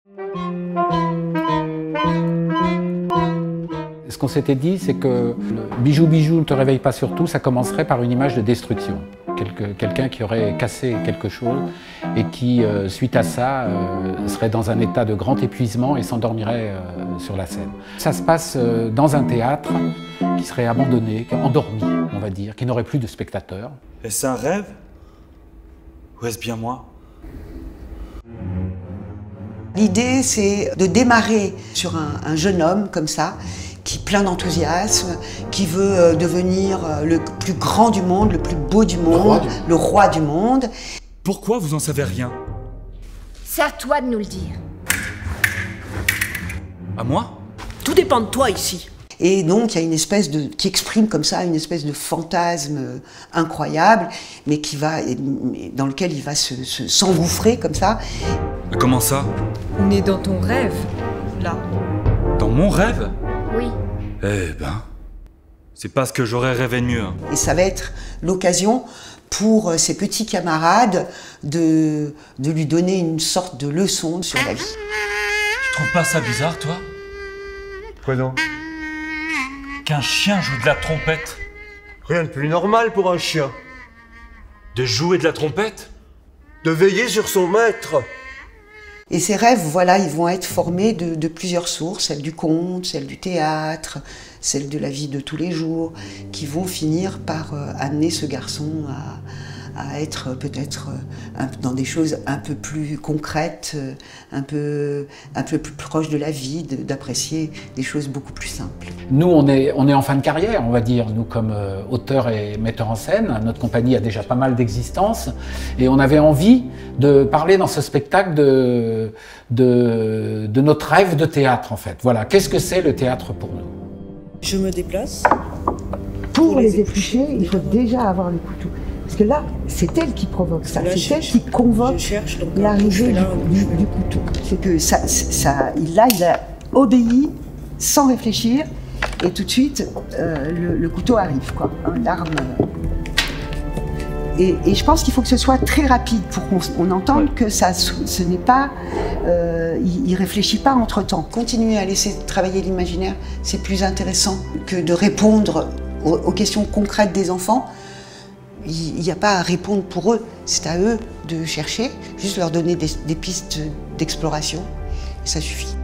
Ce qu'on s'était dit, c'est que le bijou bijou ne te réveille pas sur tout, ça commencerait par une image de destruction. Quelqu'un qui aurait cassé quelque chose et qui, suite à ça, serait dans un état de grand épuisement et s'endormirait sur la scène. Ça se passe dans un théâtre qui serait abandonné, endormi, on va dire, qui n'aurait plus de spectateurs. Est-ce un rêve? Ou est-ce bien moi? L'idée, c'est de démarrer sur un jeune homme comme ça, qui est plein d'enthousiasme, qui veut devenir le plus grand du monde, le plus beau du monde, le roi du monde. Pourquoi vous en savez rien? C'est à toi de nous le dire. À moi? Tout dépend de toi ici. Et donc, il y a une espèce qui exprime comme ça une espèce de fantasme incroyable, mais dans lequel il va s'engouffrer comme ça. Mais comment ça? On est dans ton rêve, là. Dans mon rêve? Oui. Eh ben, c'est pas ce que j'aurais rêvé de mieux. Hein. Et ça va être l'occasion pour ses petits camarades de lui donner une sorte de leçon sur la vie. Tu trouves pas ça bizarre, toi? Quoi donc? Qu'un chien joue de la trompette? Rien de plus normal pour un chien. De jouer de la trompette? De veiller sur son maître. Et ces rêves, voilà, ils vont être formés de plusieurs sources, celle du conte, celle du théâtre, celle de la vie de tous les jours, qui vont finir par amener ce garçon à être peut-être dans des choses un peu plus concrètes, un peu plus proches de la vie, d'apprécier des choses beaucoup plus simples. Nous, on est en fin de carrière, on va dire, nous comme auteurs et metteurs en scène. Notre compagnie a déjà pas mal d'existence et on avait envie de parler dans ce spectacle de notre rêve de théâtre, en fait. Voilà, qu'est-ce que c'est le théâtre pour nous? Je me déplace. Pour les éplucher, il faut déjà avoir le couteau. Parce que là, c'est elle qui provoque ça, c'est elle qui convoque l'arrivée du couteau. C'est que il a obéi sans réfléchir, et tout de suite, le couteau arrive, quoi, hein, l'arme. Et je pense qu'il faut que ce soit très rapide pour qu'on entende que ce n'est pas... il réfléchit pas entre-temps. Continuer à laisser travailler l'imaginaire, c'est plus intéressant que de répondre aux questions concrètes des enfants. Il n'y a pas à répondre pour eux, c'est à eux de chercher, juste leur donner des pistes d'exploration, et ça suffit.